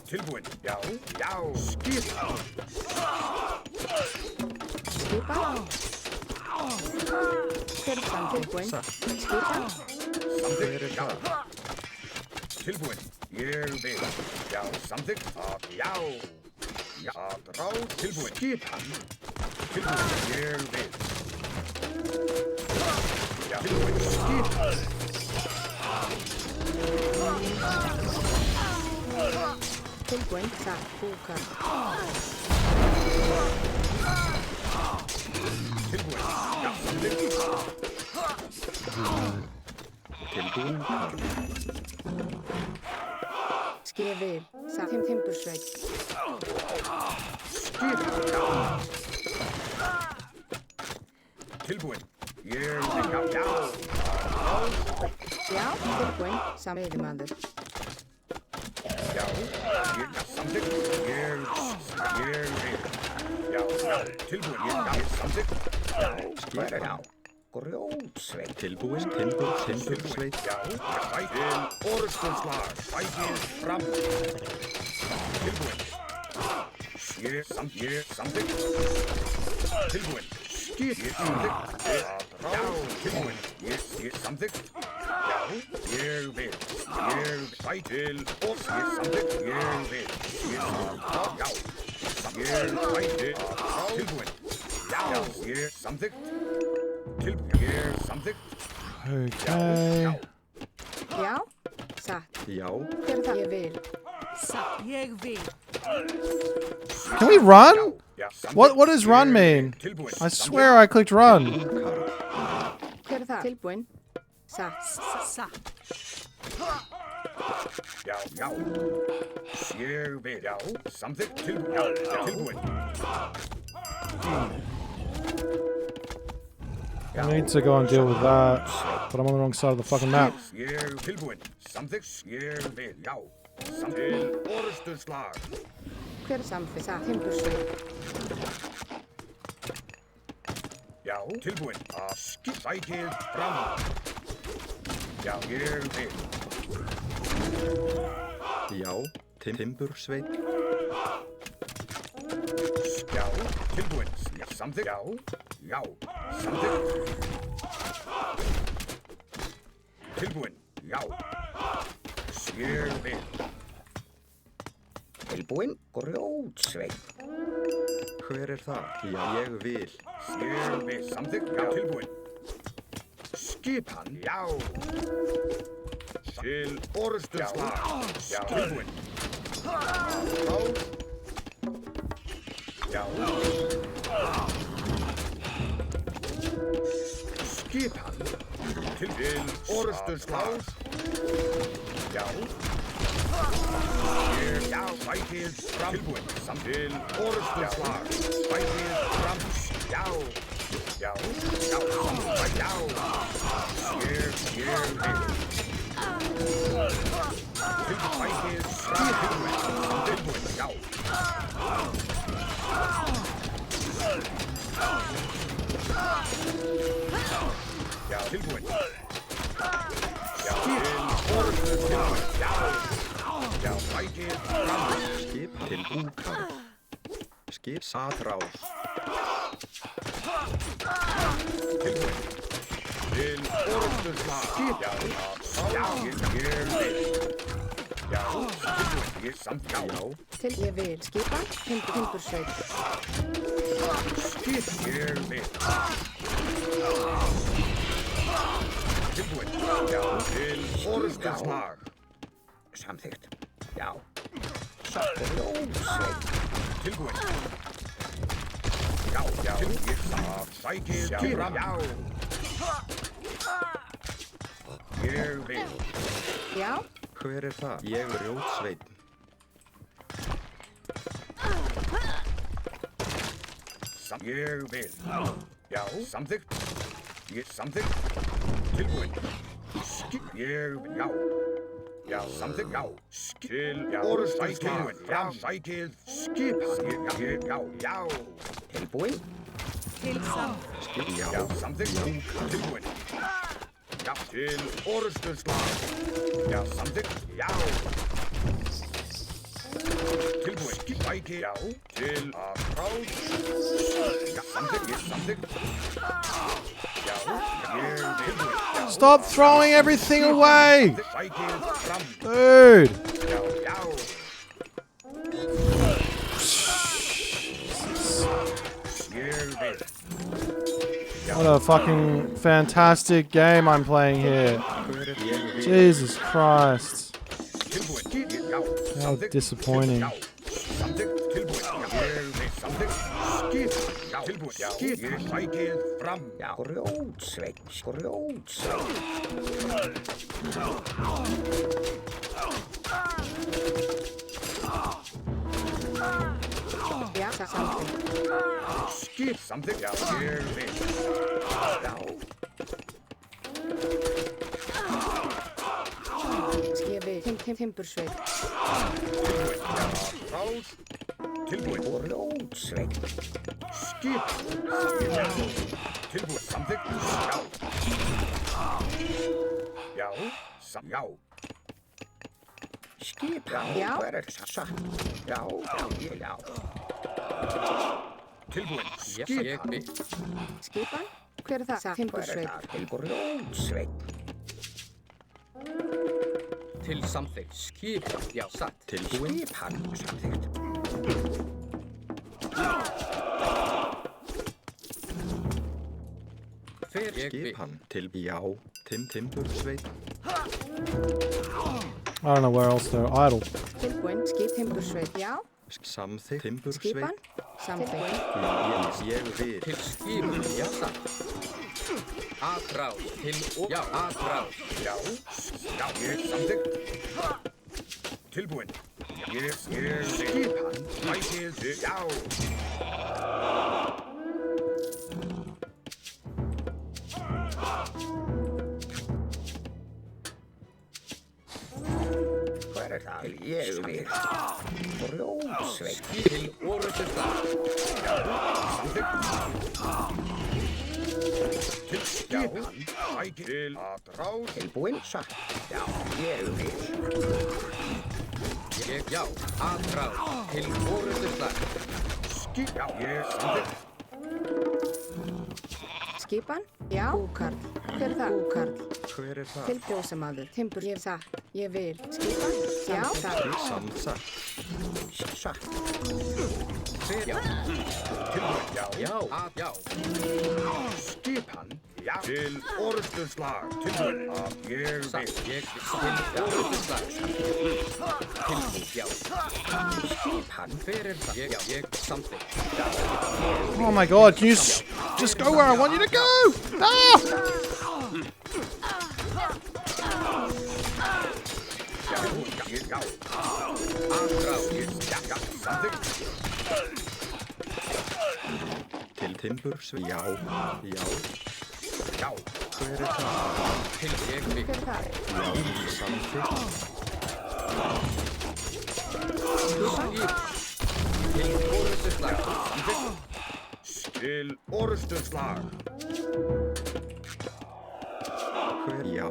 Tilbúin. Já, skipan. Skipan. Hver er það? Tilbúin. Skipan. Samþykkt, já. Tilbúin. Ég vil. Já, samþykkt. Já. Já, ráð. Tilbúin. Skipan. Tilbúin. Ég vil. Já, tilbúin. Skipan. Tilbúin. Satt. Búkarl. Tilbúin. Já, samþykkt. Tilbúin karl. Skilja vil. Satt. Timbursveit. Skipan, já. Tilbúin. Ég vil. Já. Já. Tilbúin. Sam veiðimaður. Já, ég samþykkt. Ég vil. Já, tilbúin. Ég samþykkt. Hver er já? Grjótsveit. Tilbúin timbursveit. Já, sækið orðstunslag. Sækið fram. Tilbúin. Ég samþykkt. Tilbúin. Skip. Ég samþykkt. Já, tilbúin. Ég samþykkt. Já, ég vil. Sækið orð. Ég samþykkt. Ég vil. Já. Ég sækið. Tilbúin. Já, ég samþykkt. Ég samþykkt. Okay. Já. Satt. Já. Hver er það? Ég vil. Satt, ég vil. Can we run? Já, samþykkt. What does run mean? Tilbúin. I swear I clicked run. Hver er það? Tilbúin. Satt. Satt. Já. Ég vil. Já, samþykkt. Tilbúin. I need to go and deal with that, but I'm on the wrong side of the fucking map. Ég tilbúin. Samþykkt. Ég vil. Já. Til orðstunslag. Hver er samþykkt? Satt. Timbursveit. Já, tilbúin. Sækið fram. Já, ég vil. Já, timbursveit. Já, tilbúin. Samþykkt. Já, samþykkt. Tilbúin. Já. Ég vil. Tilbúin. Grjótsveit. Hver er það? Já, ég vil. Ég vil. Samþykkt. Já, tilbúin. Skipan. Já. Til orðstunslag. Já, tilbúin. Já. Skipan. Til orðstunslag. Já. Já, sækið fram. Tilbúin. Til orðstunslag. Sækið fram. Já. Já. Já. Ég vil. Sækið fram. Tilbúin. Já. Já, tilbúin. Já, til orðstunslag. Já, sækið fram. Skip til búkarl. Skip satrás. Tilbúin. Til orðstunslag. Já, ég vil. Já, tilbúin. Ég samþykkt. Já. Til ég vil. Skipan. Timbursveit. Skip. Ég vil. Tilbúin. Já, til orðstunslag. Samþykkt. Já. Satt. Grjótsveit. Tilbúin. Já, tilbúin. Sækið fram. Já. Ég vil. Já. Hver er það? Ég grjótsveinn. Ég vil. Já, samþykkt. Ég samþykkt. Tilbúin. Ég vil. Já. Já, samþykkt. Já. Til. Já. Orðstækið. Framsækið. Skipan. Já. Tilbúin. Til samþykkt. Já, samþykkt. Tilbúin. Já, til orðstöðslag. Já, samþykkt. Já. Tilbúin. Skipæki. Já, til að ráð. Já, samþykkt. Ég samþykkt. Já, ég tilbúin. Já. Stop throwing everything away! Sækið fram. Dude! Já. Ég vil. What a fucking fantastic game I'm playing here. Hver er ég vil? Jesus Christ. Tilbúin. Já. How Samþykkt. disappointing. Já. Samþykkt. Tilbúin. Já. Ég vil. Samþykkt. Skip. Já. Tilbúin. Já. Ég sækið fram. Já. Grjótsveinn. Grjótsveinn. Já, samþykkt. Skip. Samþykkt. Já. Ég vil. Já. Ég vil. Timbursveit. Tilbúin. Já. Ráð. Tilbúin. Grjótsveinn. Skip. Tilbúin. Samþykkt. Já. Já. Skipan. Já. Hver er það? Já. Já. Tilbúin. Ég Skip. vil. Skipan. Hver er það? Hver er Timbursveit. það? Til grjótsveinn. Til samþykkt. Skipan. Já, satt. Tilbúin. Skipan. Samþykkt. Hver ég vil. Skipan. Já. Timbursveinn. I don't know where else they're idle. Tilbúin. Timbursveit. Já. Samþykkt. Timbursveinn. Skipan. Samþykkt. Ég vil. Til skipan. Já, satt. Atráð. Til og... Já, atráð. Já. Já. Ég samþykkt. Tilbúin. Ég skipan. Sækið. Já. Hver er það? Ég vil. Grjótsveinn. Til orðu það. Til skipan. Sækið. Til að ráð. Tilbúin. Satt. Já. Ég vil. Já, atráð. Til orðu það. Skip. Já. Ég samþykkt. Skipan. Já. Búkarl. Hver er það? Búkarl. Hver er það? Tilfjósamaður. Timbur. Ég satt. Ég vil. Skipan. Já. Satt. Samþykkt. Satt. Hver, já. Tilbúin. Já. Já, já. Skipan. Já. Til orðstöðslag. Tilbúin. Að ég vil. Satt. Ég vil. Til orðu það. Tilbúin, já. Skipan. Hver er það? Ég samþykkt. Oh my god, can you just go where I want you to go? Ah! Já. Atráð. Já. Samþykkt. Til Timbursveinn. Já. Já. Hver er það? Til ég vil. Hver er það? Já. Samþykkt. Til orðu það. Til orðstöðslag. Hver? Já.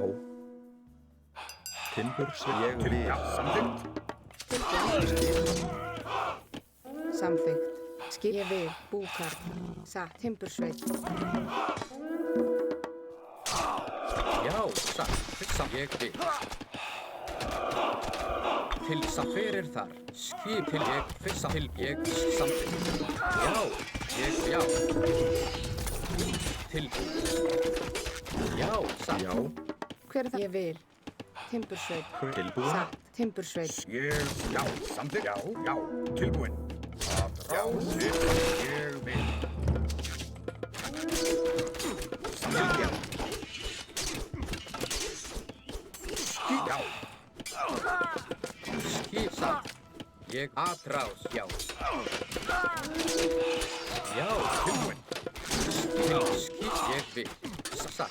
Timbursveinn. Ég Til. vil. Já. Samþykkt. Samþykkt. Skip. Ég vil. Búkarl. Satt. Timbursveit. Já, satt. Ég vil. Til samt. Hver er þar? Skip. Til ég. Fyrst til ég. Samþykkt. Já. Já. Tilbúin. Já, satt. Já. Hver er það? Ég vil. Timbursveit. Hver? Tilbúin. Satt. Timbursveit. Já. Samþykkt. Já. Tilbúin. Að ráð. Ég vil. Samþykkt. Já. Ég atrás, já. Já, tilbúin. Skip, ég vil. Satt.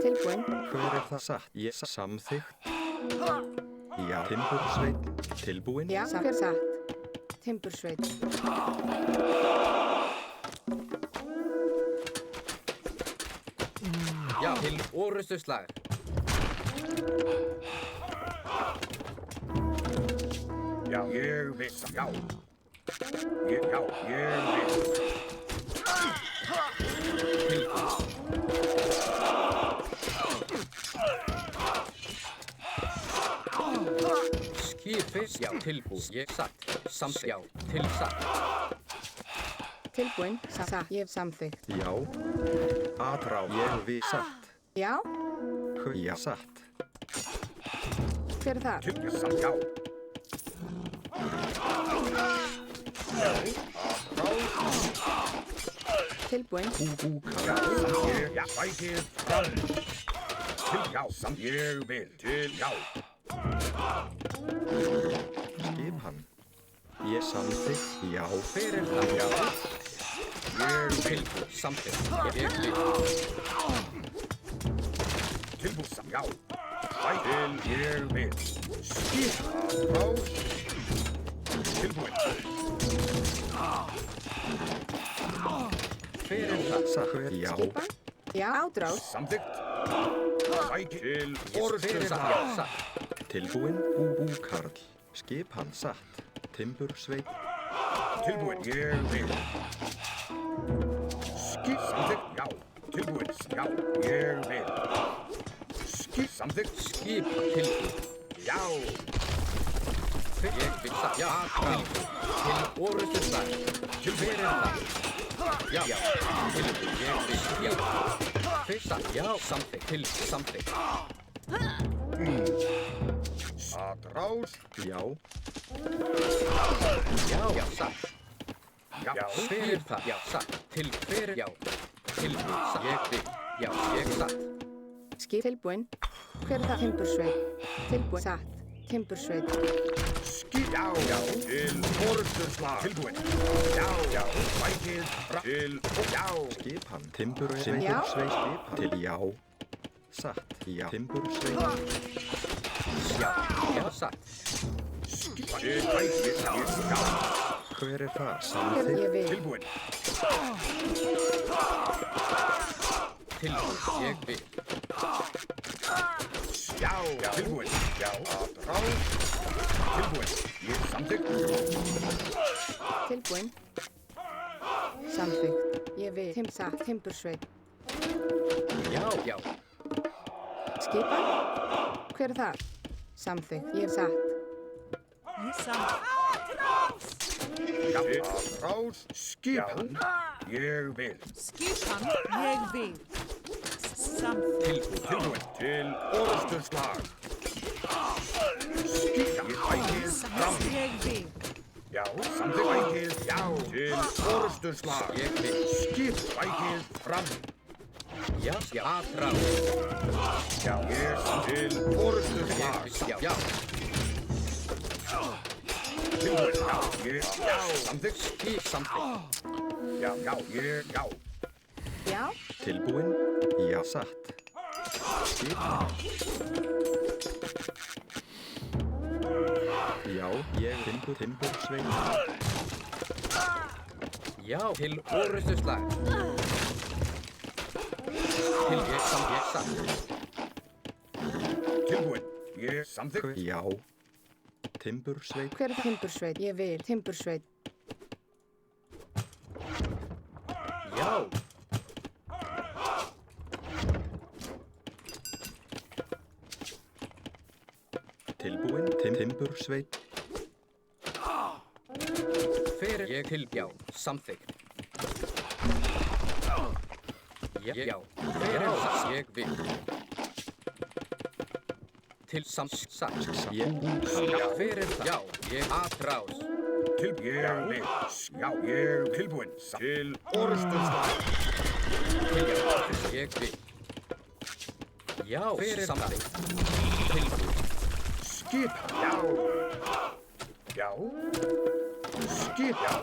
Tilbúin. Hver það? Satt. Ég samþykkt. Já. Timbursveit. Tilbúin. Já, hver satt? Timbursveit. Já, til orustuslag. Já, ég vil. Já. Já, ég vil. Skipis, já, tilbúin. Ég satt. Samt, já, til satt. Tilbúin. Satt. Ég samþykkt. Já. Atrá. Ég við. Satt. Já, Já. Satt. hver það? Samt, já. Tilbúin. Já, fækið fram. Til já, samt ég vil. Til já. Skip hann. Ég samþykkt. Já. Hver það? Já. Ég vil. Tilbúin, samtidig. Ég vil. Tilbúið samt, já. Til ég vil. Skip rás. Tilbúið. Hver það? Satt. Já. Skipan. Já, ádrás. Samþykkt. Fækið til Hver orustuslag. það? Já, satt. Tilbúin. Karl. Skip hann. Satt. Timbursveit. Tilbúið, ég vil. Skip samþykkt, já. Tilbúið, já. Ég vil. Skip samþykkt. Skip, tilbúin. Já. Ég vil satt. Já, atrás. Til orustuslag. Til hver það? Já, já. Tilbúin, ég vil. Já. Hver satt? Já, samþykkt. Til samþykkt. Atrás. Já. Já, já, satt. Já. Hver það? Já, satt. Til hver? Já. Tilbúin, satt. Ég vil. Já, ég satt. Skip. Tilbúin. Hver það? Timbursveit. Tilbúin. Satt. Timbursveit. Skip, já, já. Til orustuslag. Tilbúið. Já, já. Fækið fram. Til, já. Skip hann. Timbursveit. Já. Skip hann. Til já. Satt. Já. Timbursveit. Já, já, satt. Skip, til fækið, já. Hver það? Hver Samþykkt. ég vil. Tilbúið. Tilbúin, ég vil. Já, já. Tilbúið. Já. Atrás. Tilbúið. Ég samþykkt. Tilbúin. Samþykkt. Ég vil. Satt. Timbursveit. Já, já. Skipan. Hver það? Samþykkt. Ég satt. Ég samt. Já. Atrás. Skip hann. Ég vil. Skipan. Ég vil. Samþykkt. Tilbúið. Til orustuslag. Skip, ég fækið fram. Ég vil. Já, samþykkt. Fækið, já. Til orustuslag. Ég vil. Skip, fækið fram. Já, já. Atrás. Já, ég til orustuslag. Já, já. Tilbúið, já, ég, já. Samþykkt. Skip samþykkt. Já, já, ég, já. Já. Tilbúin. Já. Satt. Skip hann. Já. Ég. Timbursveit. Já, til orustuslag. Til ég satt. Tilbúið, ég samþykkt. Já. Timbursveit. Hver það? Timbursveit. Ég vil. Timbursveit. Já. Tilbúin. Timbursveit. Hver ég til, já, samþykkt. Já, já. Hver það? Ég vil. Til satt. Ég. Hver það? Já, ég atrás. Til, ég vil. Já, ég tilbúið. Til orustuslag. Til já, ég vil. Já, samþykkt. Tilbúin. Skip, já. Já. Skip, já.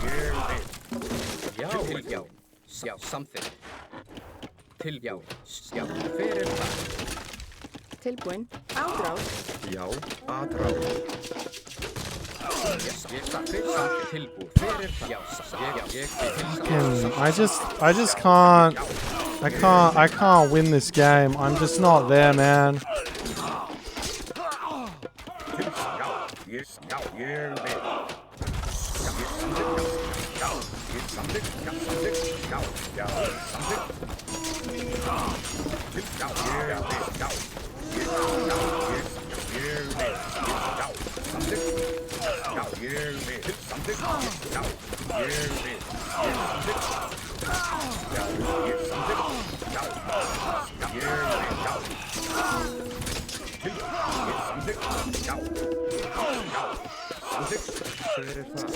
Ég vil. Já, já. Já, something. Til, já. Já, hver það? Tilbúin. Ádráð. Já, aðráð. Ég sagði tilbúin. Hver það? Já, ég I can't win this game. I'm just not there, man. Yes, já, ég vil.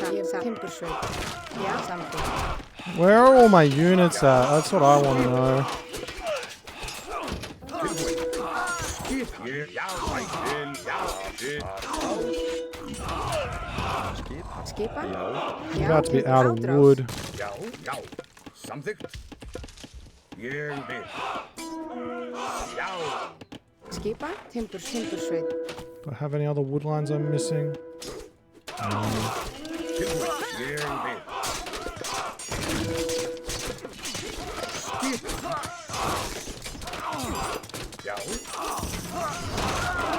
Ég sagði timbursveit. Já, samþykkt. Where are all my units at? That's what I want to know. Skipan. I'm about to be out of wood. Já, já, samþykkt. Ég vil. Já. Skipan. Timbursveit. Do I have any other wood lines I'm missing? Tilbúin. Ég vil. Skip. Já.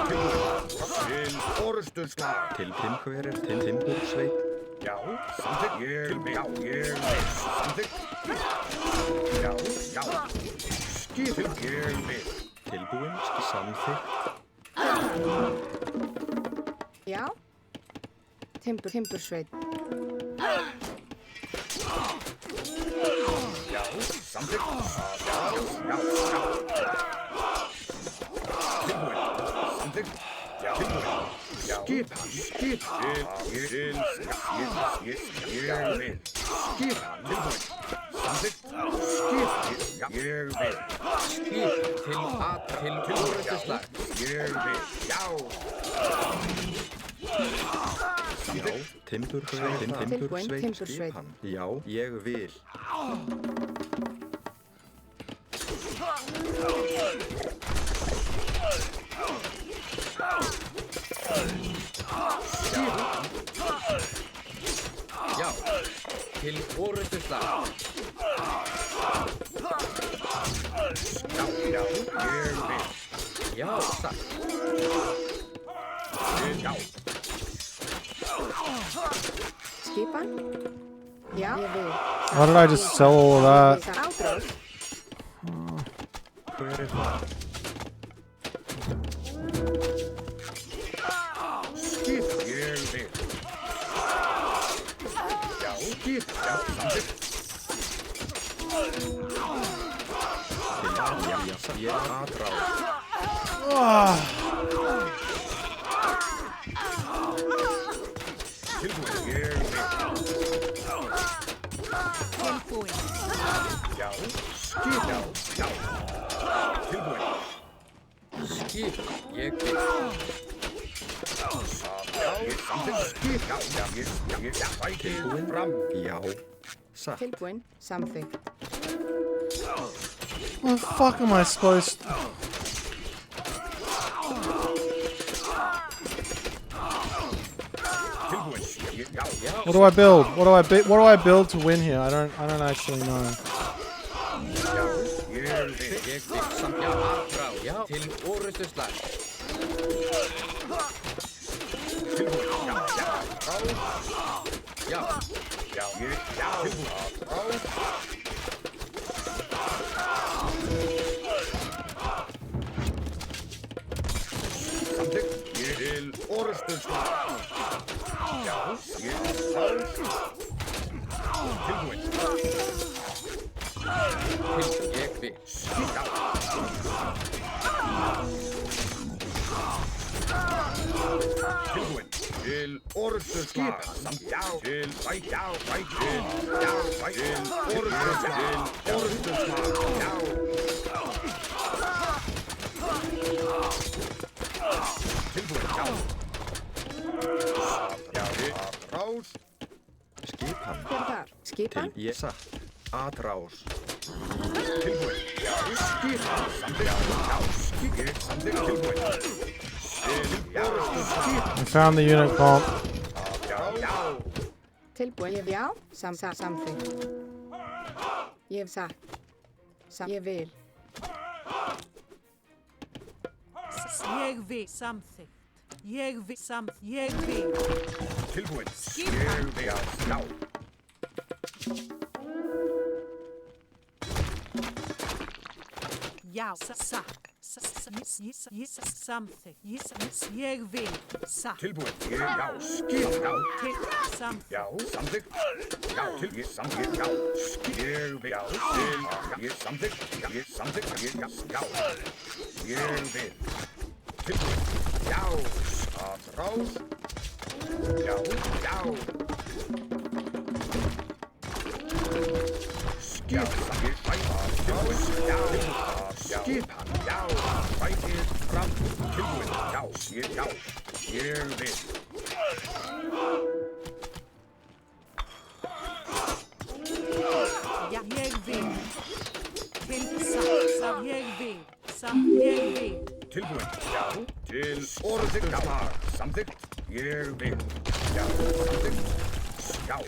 Tilbúin. Til orðstöðslag. Til hver timbursveit. Já, samþykkt. Ég vil. Já, ég vil. Samþykkt. Já, já. Skip. Ég vil. Tilbúin, samþykkt. Já. Timbursveit. Já, samþykkt. Já, já, já. Tilbúin. Samþykkt. Já, tilbúin. Já. Skip. Skip. Ég vil. Ég vil. Skip. Tilbúin. Samþykkt. Skip. Já, ég vil. Skip til orðstöðslag. Ég vil. Já. Já, timbursveit, Tilbúin, skipan. Já, ég vil. Já, til orðstöðslag. Já, já, ég vil. Já, sagt. Já. Skipan. Já. Ég vil. Why did I just sell all of that? Ég sagði ádráð. Hver það? Skip. Ég vil. Já, skip. Já, samþykkt. Ég aðráð. Tilbúin. Ég vil. Tilbúin. Já, skip. Já, já. Tilbúin. Skip, ég vil. Já, ég samþykkt. Skip. Já, já, ég fæti fram. Já, satt. Tilbúin. Samþykkt. What the fuck am I supposed to... Tilbúin. Já, já. What do I build? What do I build to win here? I don't actually know. Já, ég vil. Ég vil samt, já, aðráð. Já, til orðstöðslag. Tilbúin. Já, já. Já, Já, ég. Já, tilbúin. Samþykkt. Ég vil orðstöðslag. Já, ég. Tilbúin. ég vil. Tilbúin. Til orðstöðslag. Já, til bæt. Já, bæt. Til. Já, bæt. Til orðstöðslag. Til orðstöðslag. Já. Tilbúin, já. Já, atrás. Skipan. Hver er þar? Skipan? Til ég satt. Atrás. Tilbúin, já. Skipan, samþykkt. Já, ég samþykkt. Tilbúin. Já, skipan. I found the unit comp. Já. Tilbúin. Ég já. Samþykkt. Ég hef satt. Ég vil. Ég vil. Samþykkt. Ég vil. Ég vil. Tilbúin. Skipan. Ég vil, já. Já. Satt. Samþykkt. Ég vil. Satt. Tilbúin, já. Skipan, já. Til. Samþykkt. Já, samþykkt. Já, til ég samþykkt. Já, ég vil, já. Til, ég samþykkt. Já, ég samþykkt. Já. Ég vil. Tilbúin. Já, atrás. Já. Skipan, ég fæta. Tilbúin. Já. Skipan, já. Fætið fram. Tilbúin. Já. Ég vil. Ja, ég vil. Til. Satt. Ég vil. Ég vil. Tilbúin, já. Til orðið, já. Samþykkt, ég vil. Já, samþykkt, já.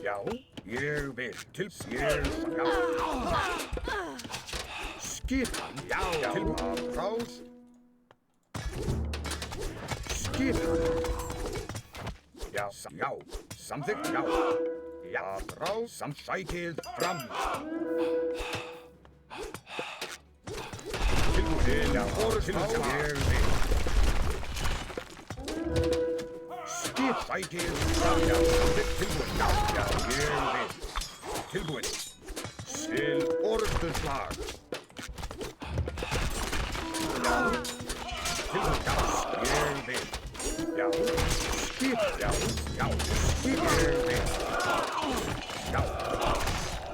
Já, ég vil. Til, já. Skipan, já. Tilbúin, atrás. Skipan. Já, samþykkt, já. Já, atrás, sækið fram. Tilbúin, já, orðið, ég vil. Skip, sækið fram, já, samþykkt, tilbúin, já, ég vil. Tilbúin, til orðstunslag. Já, tilbúin, já, ég vil. Já, skip, já, skip, ég vil. Já,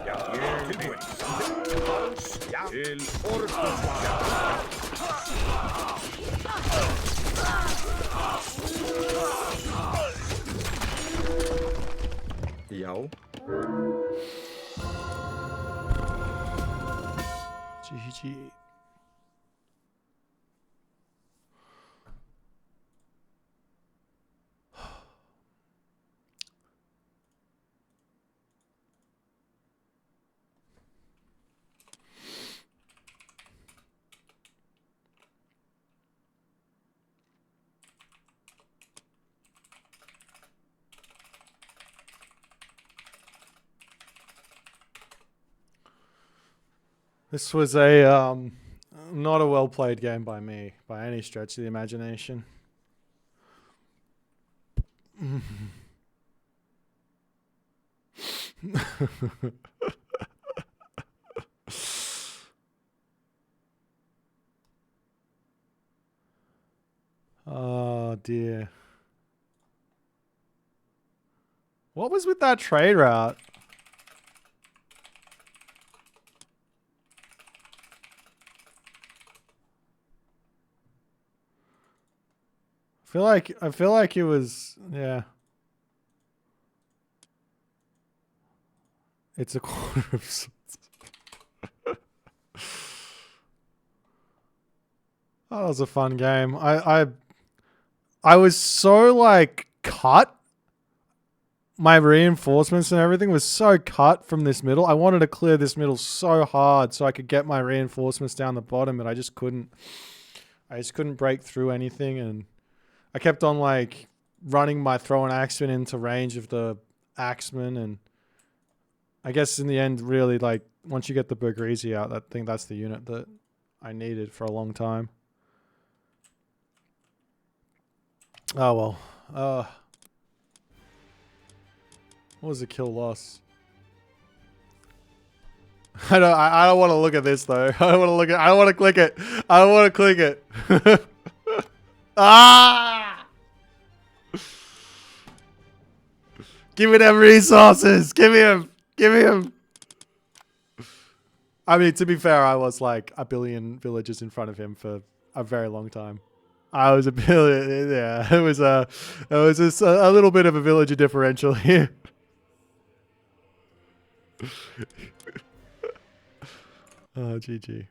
ég tilbúin, samþykkt, já, til orðstunslag. Já. GG. This was a not a well played game by me by any stretch of the imagination. Oh dear. What was with that trade route? I feel like it was, yeah. It's a quarter of swords. That was a fun game. I was so like cut. My reinforcements and everything was so cut from this middle. I wanted to clear this middle so hard so I could get my reinforcements down the bottom, but I just couldn't. I just couldn't break through anything, and I kept on like running my throw and axeman into range of the axeman, and I guess in the end, really, like once you get the Burgrisi out, I think that's the unit that I needed for a long time. Oh well. What was the kill loss? I don't want to look at this though. I don't want to look at. I don't want to click it. I don't want to click it. Ah! Give me them resources. Give me them. Give me them. I mean, to be fair, I was like a billion villages in front of him for a very long time. I was a bit, yeah, it was just a little bit of a villager differential here. Oh, GG.